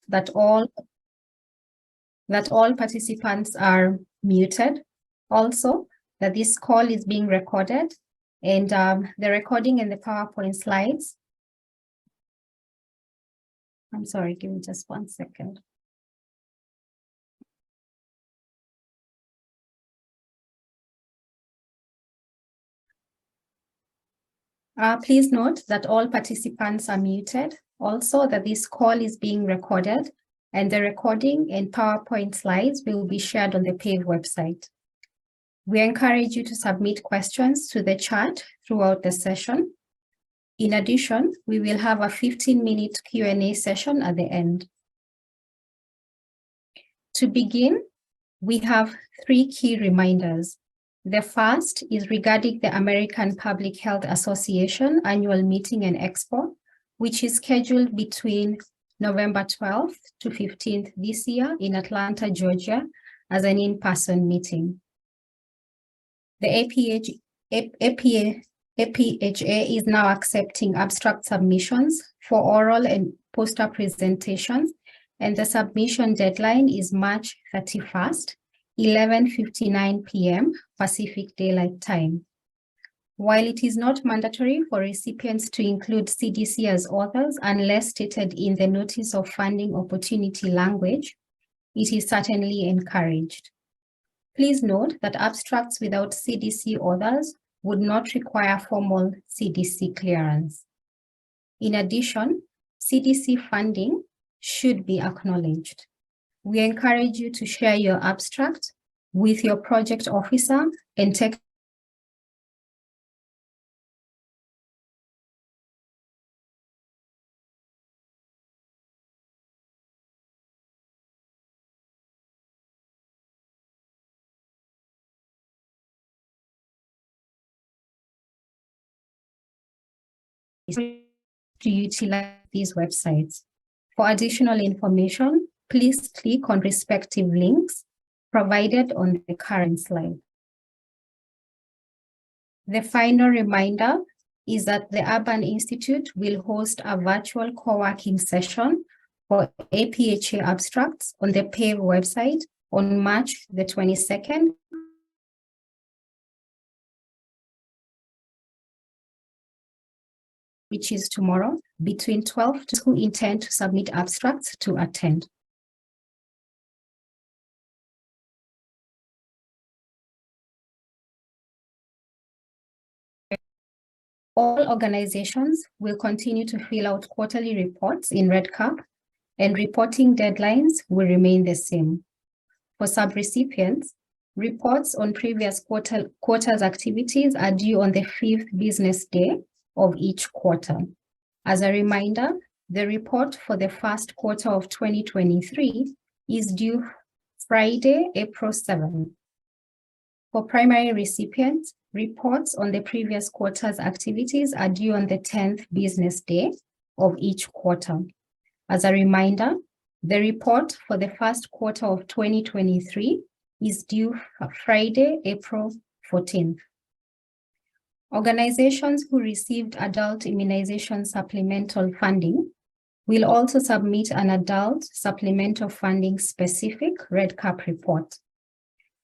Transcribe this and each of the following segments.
that all participants are muted. Also, that this call is being recorded, and the recording and the PowerPoint slides. I'm sorry, give me just 1 second. Please note that all participants are muted. Also, that this call is being recorded, and the recording and PowerPoint slides will be shared on the PAVE website. We encourage you to submit questions to the chat throughout the session. In addition, we will have a 15-minute Q&A session at the end. To begin, we have 3 key reminders. The first is regarding the American Public Health Association annual meeting and expo, which is scheduled between November 12th to 15th this year in Atlanta, Georgia, as an in-person meeting. The APHA is now accepting abstract submissions for oral and poster presentations, and the submission deadline is March 31st, 11:59 p.m. Pacific Daylight Time. While it is not mandatory for recipients to include CDC as authors unless stated in the Notice of Funding Opportunity language, it is certainly encouraged. Please note that abstracts without CDC authors would not require formal CDC clearance. In addition, CDC funding should be acknowledged. We encourage you to share your abstract with your project officer and take to utilize these websites. For additional information, please click on respective links provided on the current slide. The final reminder is that the Urban Institute will host a virtual co-working session for APHA abstracts on the PAVE website on March the 22nd. Which is tomorrow, between 12 to 2 who intend to submit abstracts to attend. All organizations will continue to fill out quarterly reports in REDCap, and reporting deadlines will remain the same. For sub-recipients, reports on previous quarter's activities are due on the 5th business day of each quarter. As a reminder, the report for the first quarter of 2023 is due Friday, April 7th. For primary recipients, reports on the previous quarter's activities are due on the 10th business day of each quarter. As a reminder, the report for the first quarter of 2023 is due Friday, April 14th. Organizations who received adult immunization supplemental funding will also submit an adult supplemental funding specific REDCap report.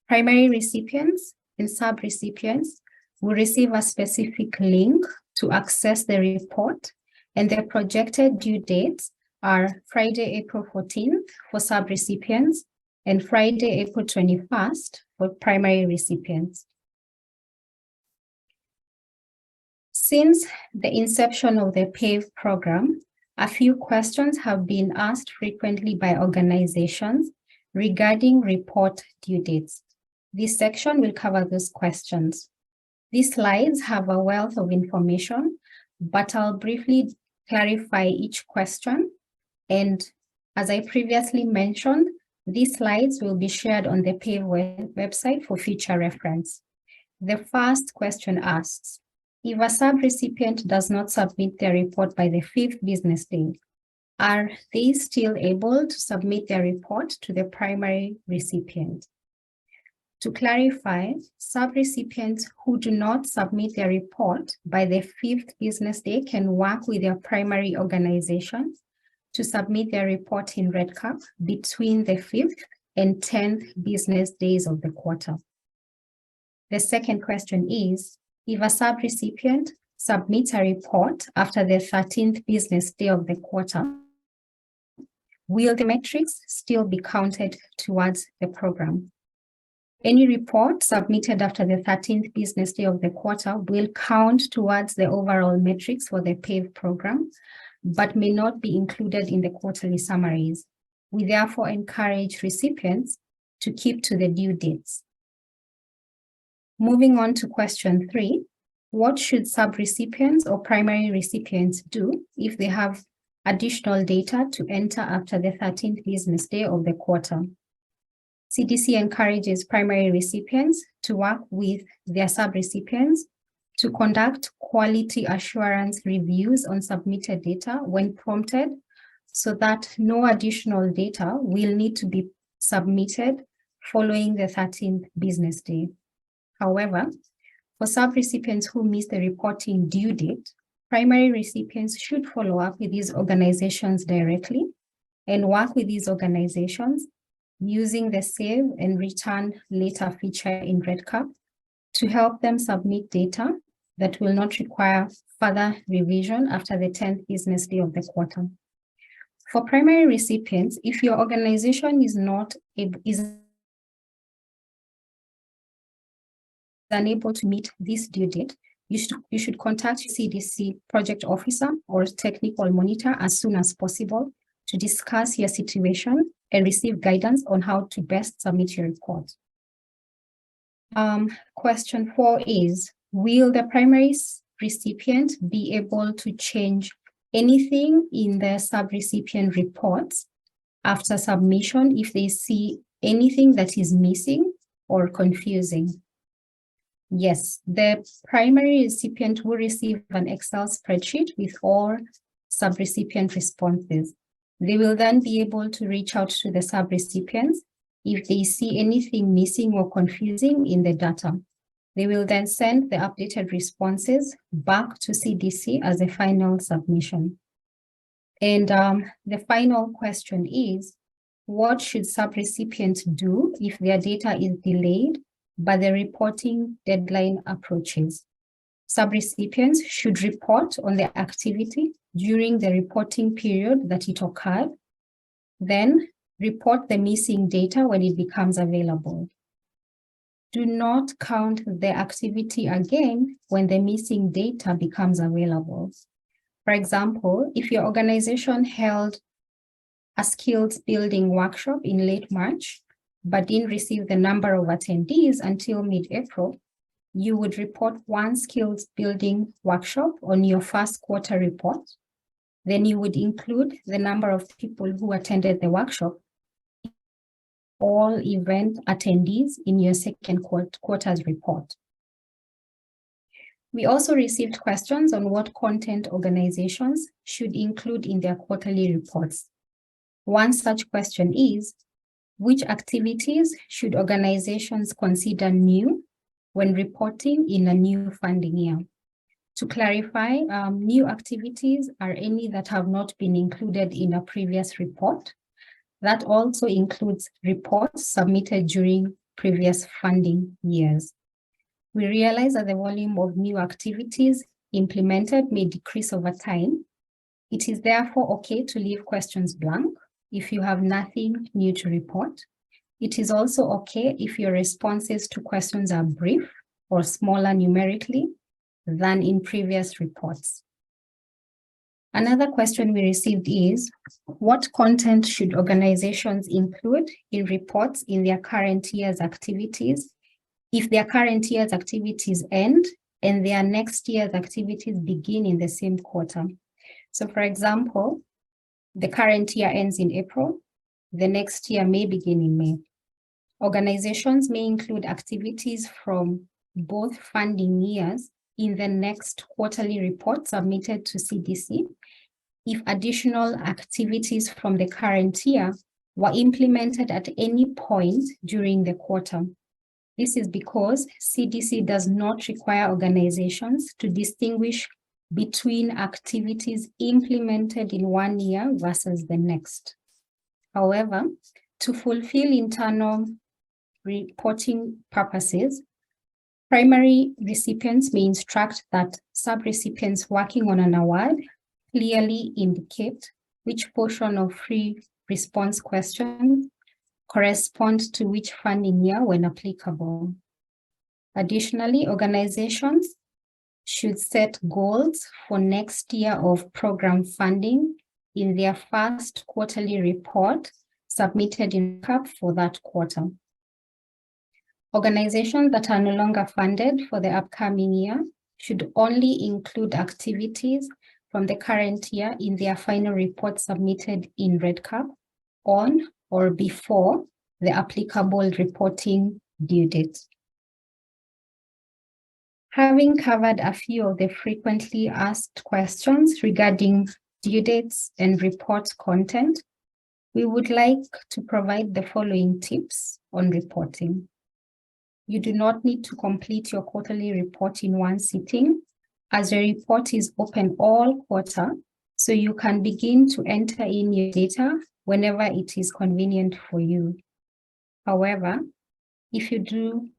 Primary recipients and sub-recipients will receive a specific link to access the report, and the projected due dates are Friday, April 14th for sub-recipients and Friday, April 21st for primary recipients. Since the inception of the PAVE program, a few questions have been asked frequently by organizations regarding report due dates. This section will cover those questions. These slides have a wealth of information, but I'll briefly clarify each question. And as I previously mentioned, these slides will be shared on the PAVE website for future reference. The first question asks, if a sub-recipient does not submit their report by the 5th business day, are they still able to submit their report to the primary recipient? To clarify, sub-recipients who do not submit their report by the 5th business day can work with their primary organization to submit their report in REDCap between the 5th and 10th business days of the quarter. The second question is, if a subrecipient submits a report after the 13th business day of the quarter, will the metrics still be counted towards the program? Any report submitted after the 13th business day of the quarter will count towards the overall metrics for the PAVE program, but may not be included in the quarterly summaries. We therefore encourage recipients to keep to the due dates. Moving on to question 3, what should subrecipients or primary recipients do if they have additional data to enter after the 13th business day of the quarter? CDC encourages primary recipients to work with their subrecipients to conduct quality assurance reviews on submitted data when prompted, so that no additional data will need to be submitted following the 13th business day. However, for subrecipients who miss the reporting due date, primary recipients should follow up with these organizations directly and work with these organizations using the Save and Return Later feature in REDCap to help them submit data that will not require further revision after the 10th business day of the quarter. For primary recipients, if your organization is unable to meet this due date, you should contact your CDC project officer or technical monitor as soon as possible to discuss your situation and receive guidance on how to best submit your report. Question 4 is, will the primary recipient be able to change anything in the subrecipient reports after submission if they see anything that is missing or confusing? Yes, the primary recipient will receive an Excel spreadsheet with all subrecipient responses. They will then be able to reach out to the subrecipients if they see anything missing or confusing in the data. They will then send the updated responses back to CDC as a final submission. And the final question is, what should subrecipients do if their data is delayed but the reporting deadline approaches? Subrecipients should report on the activity during the reporting period that it occurred, then report the missing data when it becomes available. Do not count the activity again when the missing data becomes available. For example, if your organization held a skills building workshop in late March, but didn't receive the number of attendees until mid-April, you would report one skills building workshop on your first quarter report. Then you would include the number of people who attended the workshop, all event attendees in your second quarter's report. We also received questions on what content organizations should include in their quarterly reports. One such question is, which activities should organizations consider new when reporting in a new funding year? To clarify, new activities are any that have not been included in a previous report. That also includes reports submitted during previous funding years. We realize that the volume of new activities implemented may decrease over time. It is therefore okay to leave questions blank if you have nothing new to report. It is also okay if your responses to questions are brief or smaller numerically than in previous reports. Another question we received is, what content should organizations include in reports in their current year's activities if their current year's activities end and their next year's activities begin in the same quarter? So for example, the current year ends in April, the next year may begin in May. Organizations may include activities from both funding years in the next quarterly report submitted to CDC if additional activities from the current year were implemented at any point during the quarter. This is because CDC does not require organizations to distinguish between activities implemented in 1 year versus the next. However, to fulfill internal reporting purposes, primary recipients may instruct that sub-recipients working on an award clearly indicate which portion of free response questions correspond to which funding year when applicable. Additionally, organizations should set goals for next year of program funding in their first quarterly report submitted in CAP for that quarter. Organizations that are no longer funded for the upcoming year should only include activities from the current year in their final report submitted in REDCap on or before the applicable reporting due date. Having covered a few of the frequently asked questions regarding due dates and report content, we would like to provide the following tips on reporting. You do not need to complete your quarterly report in one sitting, as your report is open all quarter, so you can begin to enter in your data whenever it is convenient for you. However, if you do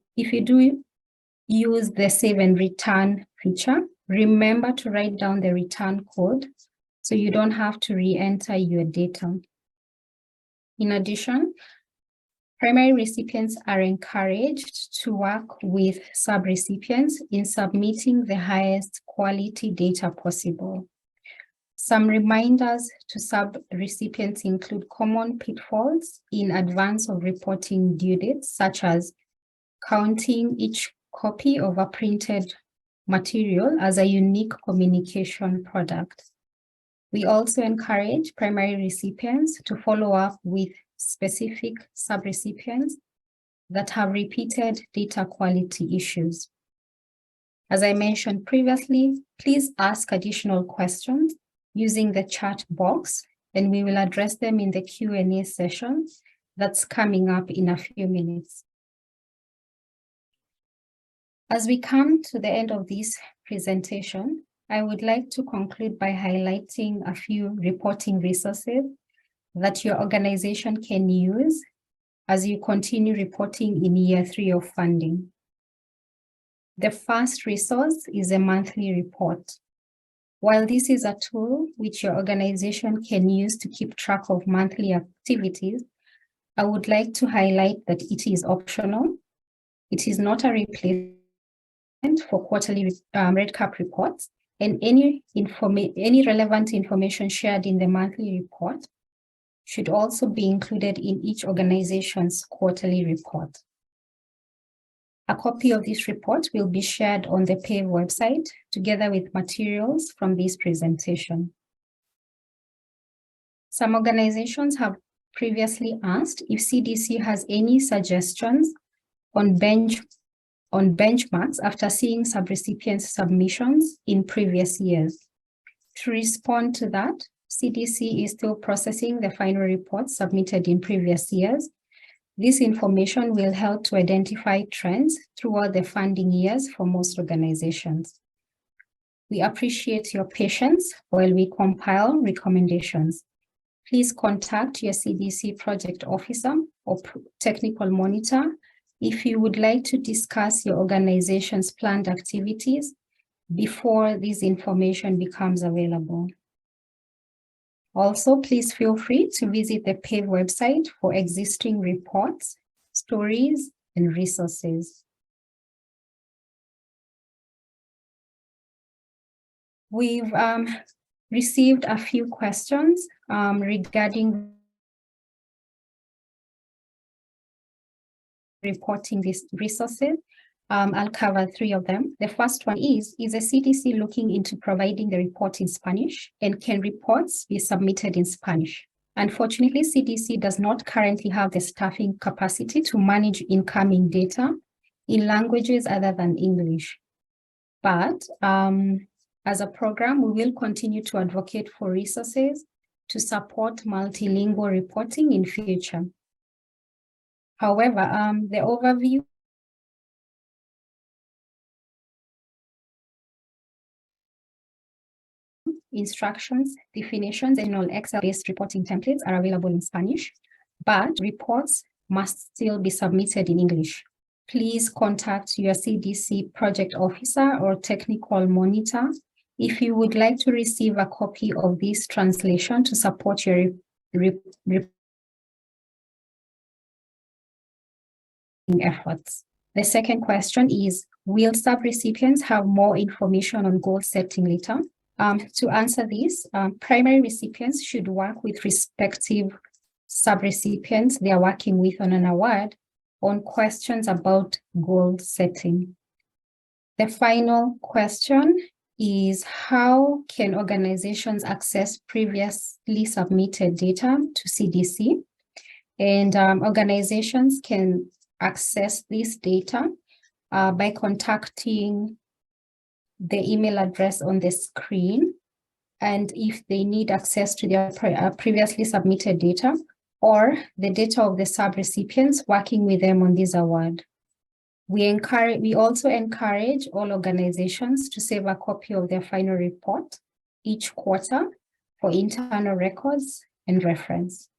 use the save and return feature, remember to write down the return code so you don't have to re-enter your data. In addition, primary recipients are encouraged to work with sub-recipients in submitting the highest quality data possible. Some reminders to sub-recipients include common pitfalls in advance of reporting due dates, such as counting each copy of a printed material as a unique communication product. We also encourage primary recipients to follow up with specific sub-recipients that have repeated data quality issues. As I mentioned previously, please ask additional questions using the chat box, and we will address them in the Q&A session that's coming up in a few minutes. As we come to the end of this presentation, I would like to conclude by highlighting a few reporting resources that your organization can use as you continue reporting in year 3 of funding. The first resource is a monthly report. While this is a tool which your organization can use to keep track of monthly activities, I would like to highlight that it is optional. It is not a replacement for quarterly REDCap reports, and any relevant information shared in the monthly report should also be included in each organization's quarterly report. A copy of this report will be shared on the PAVE website together with materials from this presentation. Some organizations have previously asked if CDC has any suggestions on benchmarks after seeing subrecipient submissions in previous years. To respond to that, CDC is still processing the final reports submitted in previous years. This information will help to identify trends throughout the funding years for most organizations. We appreciate your patience while we compile recommendations. Please contact your CDC project officer or technical monitor if you would like to discuss your organization's planned activities before this information becomes available. Also, please feel free to visit the PAVE website for existing reports, stories, and resources. We've received a few questions regarding reporting these resources. I'll cover 3 of them. The first one is the CDC looking into providing the report in Spanish, and can reports be submitted in Spanish? Unfortunately, CDC does not currently have the staffing capacity to manage incoming data in languages other than English. But as a program, we will continue to advocate for resources to support multilingual reporting in future. However, the overview instructions, definitions, and all Excel-based reporting templates are available in Spanish, but reports must still be submitted in English. Please contact your CDC project officer or technical monitor if you would like to receive a copy of this translation to support your efforts. The second question is, will sub-recipients have more information on goal setting later? To answer this, primary recipients should work with respective sub-recipients they are working with on an award on questions about goal setting. The final question is, how can organizations access previously submitted data to CDC? And organizations can access this data by contacting the email address on the screen. And if they need access to their previously submitted data or the data of the sub-recipients working with them on this award. We also encourage all organizations to save a copy of their final report each quarter for internal records and reference.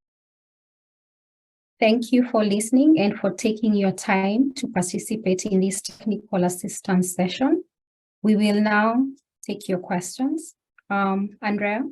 Thank you for listening and for taking your time to participate in this technical assistance session. We will now take your questions. Andrea?